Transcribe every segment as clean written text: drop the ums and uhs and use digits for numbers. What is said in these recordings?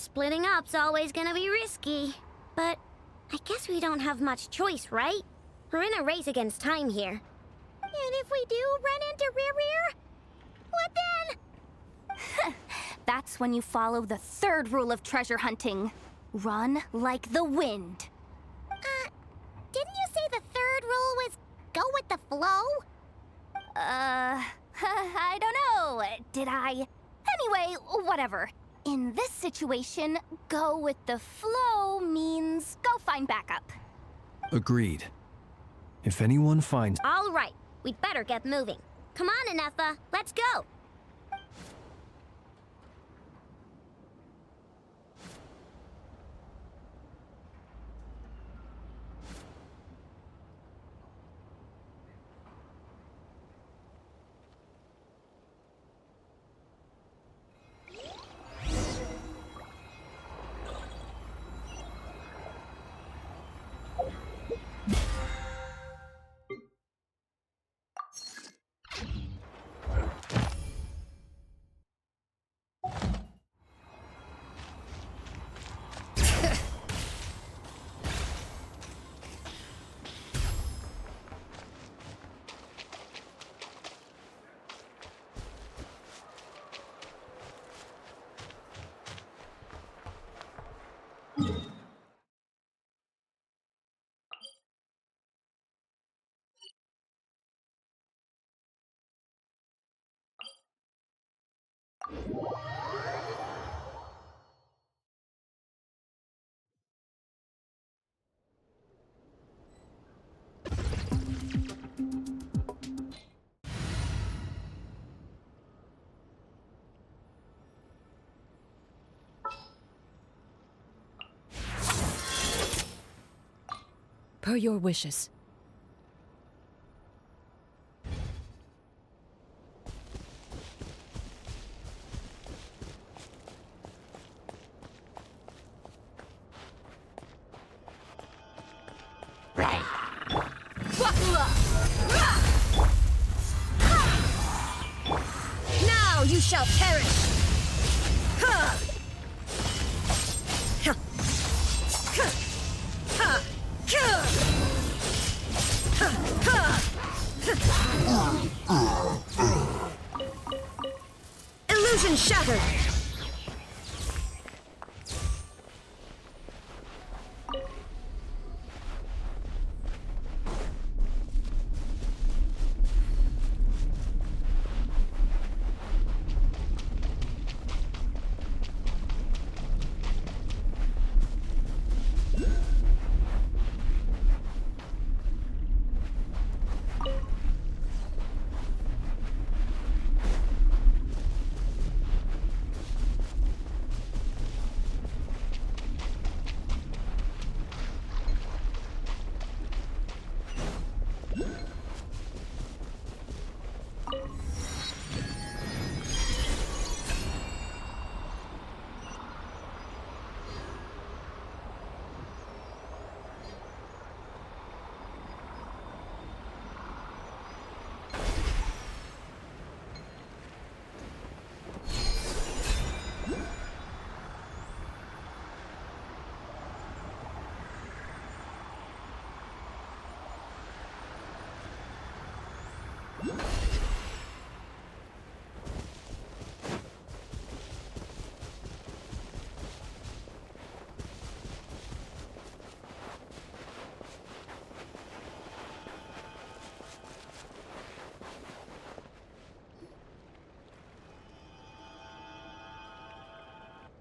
Splitting up's always gonna be risky. But I guess we don't have much choice, right? We're in a race against time here. And if we do run into Rear, what then? That's when you follow the third rule of treasure hunting. Run like the wind. Didn't you say the third rule was go with the flow? I don't know. Did I? Anyway, whatever. In this situation, go with the flow means go find backup. Agreed. If anyone finds... All right, we'd better get moving. Come on, Ineffa, let's go. Per your wishes. Now you shall perish! Illusion shattered!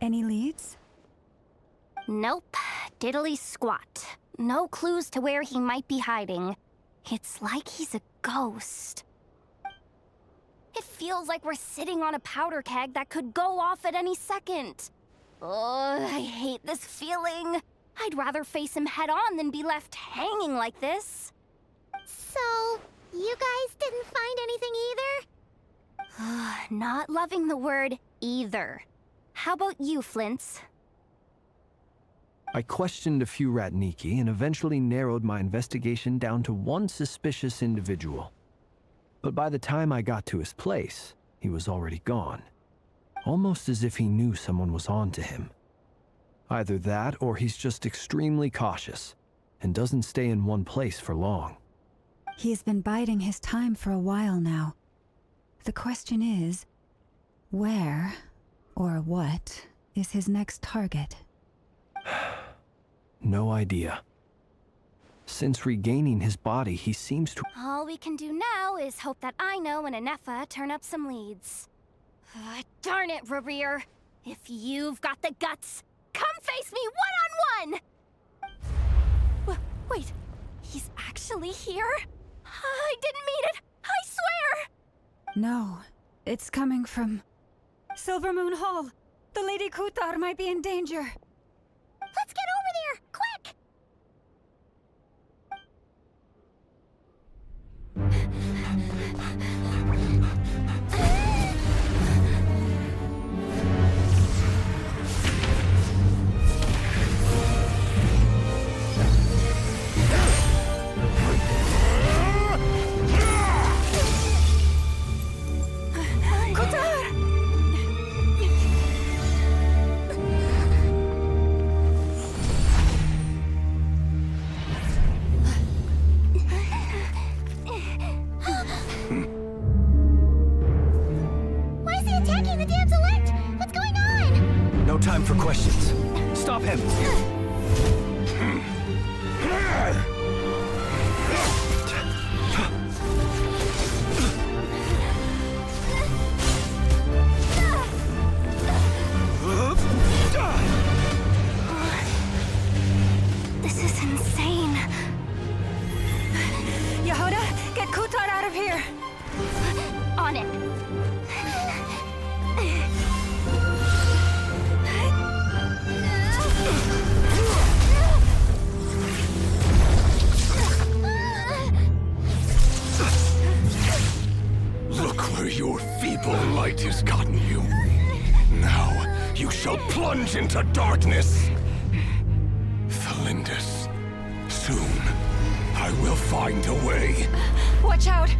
Any leads? Nope. Diddly squat. No clues to where he might be hiding. It's like he's a ghost. It feels like we're sitting on a powder keg that could go off at any second. Oh, I hate this feeling. I'd rather face him head on than be left hanging like this. So, you guys didn't find anything either? Not loving the word either. How about you, Flintz? I questioned a few Ratniki and eventually narrowed my investigation down to one suspicious individual. But by the time I got to his place, he was already gone. Almost as if he knew someone was on to him. Either that, or he's just extremely cautious and doesn't stay in one place for long. He's been biding his time for a while now. The question is, where or what is his next target? No idea. Since regaining his body, he seems to... All we can do now is hope that Ino and Anefa turn up some leads. Darn it, Rerir! If you've got the guts, come face me one-on-one! Wait, he's actually here? I didn't mean it! I swear! No, it's coming from Silvermoon Hall. The Lady Kutar might be in danger. Let's get over there, quick! Why is he attacking the damsel elect? What's going on? No time for questions. Stop him! This is insane. Yehuda, get Kutar out of here! On it. Look where your feeble light has gotten you. Now you shall plunge into darkness. Thalindus, soon I will find a way. Watch out!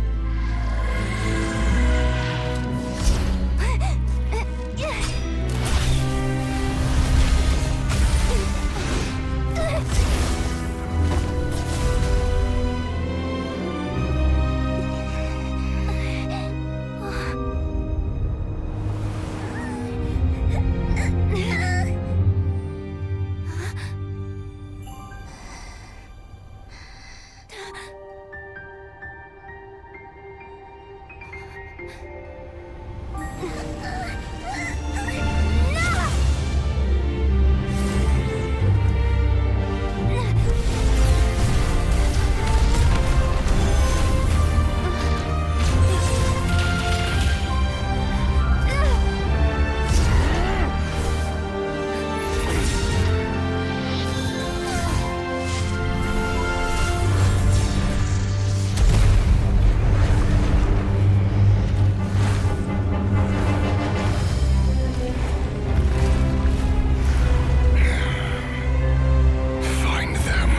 Find them,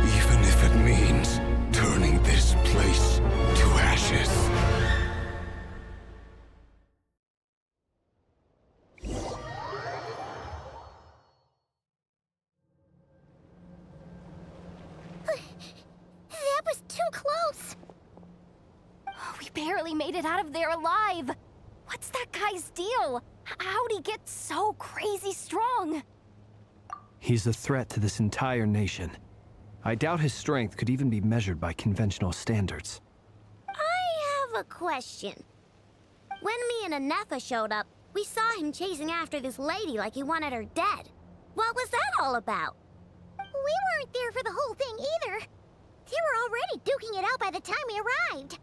even if it means turning this place to ashes. That was too close! We barely made it out of there alive. What's that guy's deal? How'd he get so crazy strong? He's a threat to this entire nation. I doubt his strength could even be measured by conventional standards. I have a question. When me and Anefa showed up, we saw him chasing after this lady like he wanted her dead. What was that all about? We weren't there for the whole thing either. They were already duking it out by the time we arrived.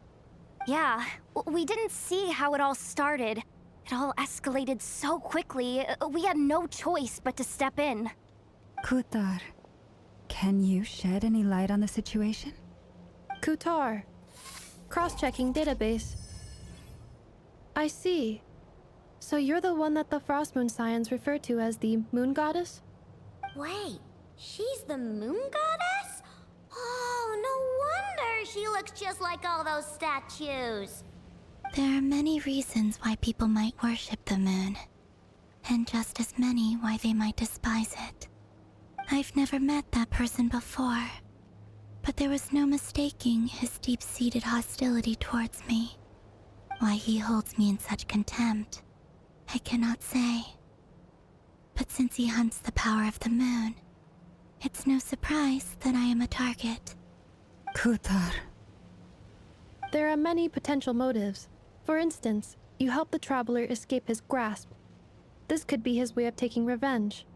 Yeah, we didn't see how it all started. It all escalated so quickly, we had no choice but to step in. Kutar, can you shed any light on the situation? Kutar. Cross-checking database. I see. So you're the one that the Frostmoon Scions refer to as the Moon Goddess? Wait, she's the moon goddess? Oh, no wonder she looks just like all those statues. There are many reasons why people might worship the moon. and just as many why they might despise it. I've never met that person before, but there was no mistaking his deep-seated hostility towards me. Why he holds me in such contempt, I cannot say. But since he hunts the power of the moon, it's no surprise that I am a target. Kutar. There are many potential motives. For instance, you help the traveler escape his grasp. This could be his way of taking revenge.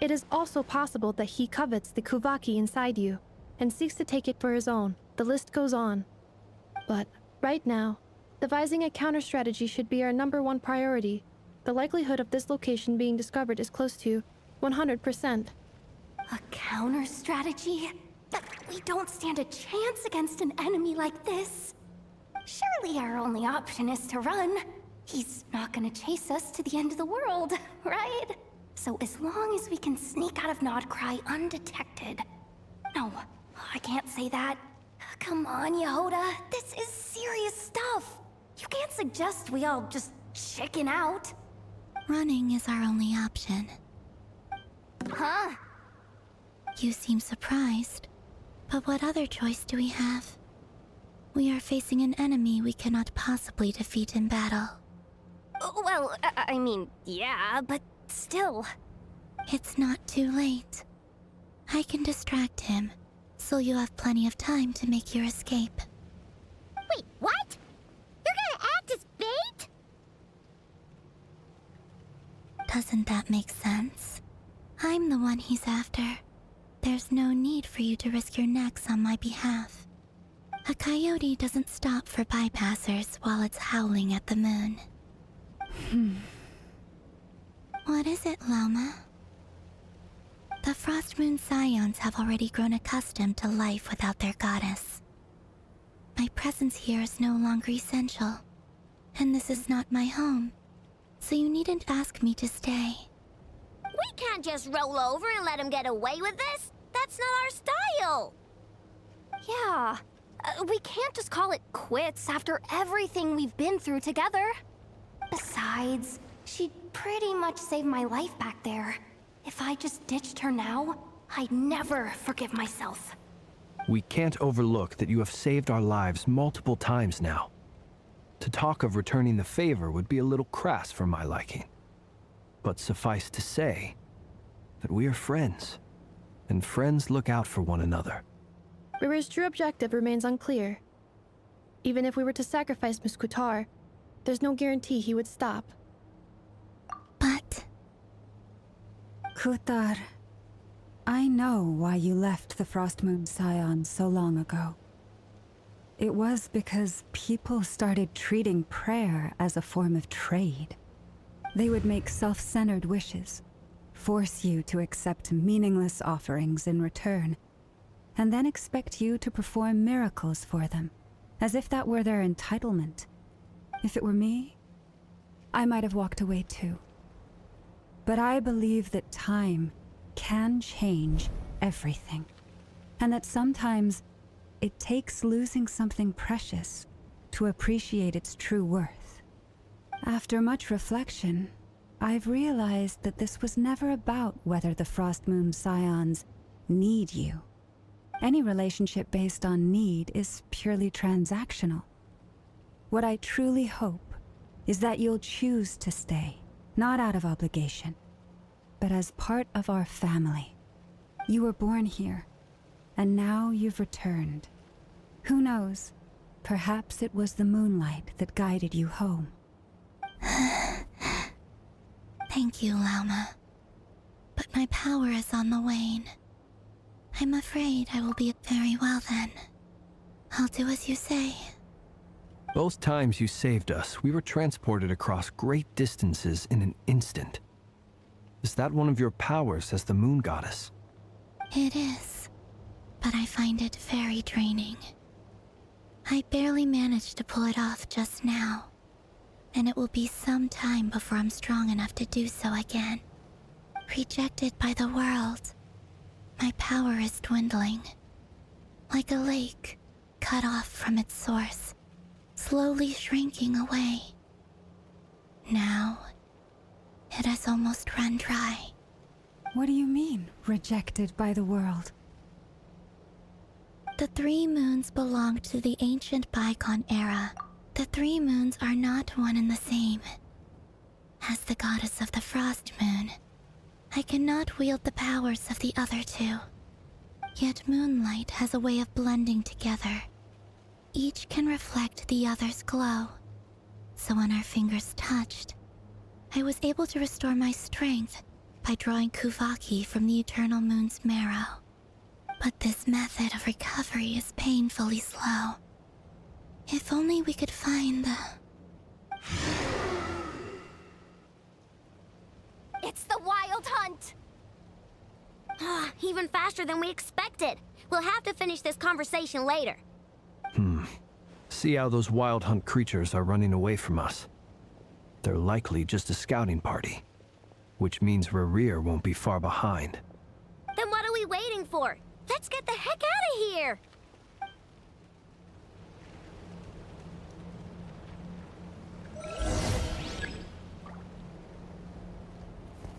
It is also possible that he covets the Kuvaki inside you and seeks to take it for his own. The list goes on. But right now, devising a counter-strategy should be our #1 priority. The likelihood of this location being discovered is close to 100%. A counter strategy? But we don't stand a chance against an enemy like this. Surely our only option is to run. He's not gonna chase us to the end of the world, right? So as long as we can sneak out of Nodcry undetected. No, I can't say that. Come on, Yehoda. This is serious stuff. You can't suggest we all just chicken out. Running is our only option. Huh? You seem surprised. But what other choice do we have? We are facing an enemy we cannot possibly defeat in battle. Well, I mean, yeah, but still. It's not too late. I can distract him, so you have plenty of time to make your escape. Wait, what? You're gonna act as bait? Doesn't that make sense? I'm the one he's after. There's no need for you to risk your necks on my behalf. A coyote doesn't stop for bypassers while it's howling at the moon. What is it, Loma? The Frostmoon Scions have already grown accustomed to life without their goddess. My presence here is no longer essential, and this is not my home, so you needn't ask me to stay. We can't just roll over and let him get away with this. That's not our style. Yeah, we can't just call it quits after everything we've been through together. Besides, she'd pretty much saved my life back there. If I just ditched her now, I'd never forgive myself. We can't overlook that you have saved our lives multiple times now. To talk of returning the favor would be a little crass for my liking. But suffice to say that we are friends, and friends look out for one another. River's true objective remains unclear. Even if we were to sacrifice Muskutar, there's no guarantee he would stop. But Kutar, I know why you left the Frostmoon Scions so long ago. It was because people started treating prayer as a form of trade. They would make self-centered wishes, force you to accept meaningless offerings in return, and then expect you to perform miracles for them, as if that were their entitlement. If it were me, I might have walked away too. But I believe that time can change everything, and that sometimes it takes losing something precious to appreciate its true worth. After much reflection, I've realized that this was never about whether the Frostmoon Scions need you. Any relationship based on need is purely transactional. What I truly hope is that you'll choose to stay, not out of obligation, but as part of our family. You were born here, and now you've returned. Who knows? Perhaps it was the moonlight that guided you home. thank you, Lauma. But my power is on the wane. I'm afraid I will be very well then. I'll do as you say. Both times you saved us, we were transported across great distances in an instant. Is that one of your powers as the Moon Goddess? It is, but I find it very draining. I barely managed to pull it off just now, and it will be some time before I'm strong enough to do so again. Rejected by the world, my power is dwindling. Like a lake cut off from its source, slowly shrinking away. Now, it has has almost run dry. What do you mean, rejected by the world? The 3 moons belong to the ancient bygone era. The 3 moons are not one and the same. As the goddess of the Frost Moon, I cannot wield the powers of the other 2. Yet moonlight has a way of blending together. Each can reflect the other's glow. So when our fingers touched, I was able to restore my strength by drawing Kuvaki from the Eternal Moon's marrow. But this method of recovery is painfully slow. If only we could find the... It's the Wild Hunt! Even faster than we expected. We'll have to finish this conversation later. See how those Wild Hunt creatures are running away from us. They're likely just a scouting party, which means Rerir won't be far behind. Then what are we waiting for? Let's get the heck out of here!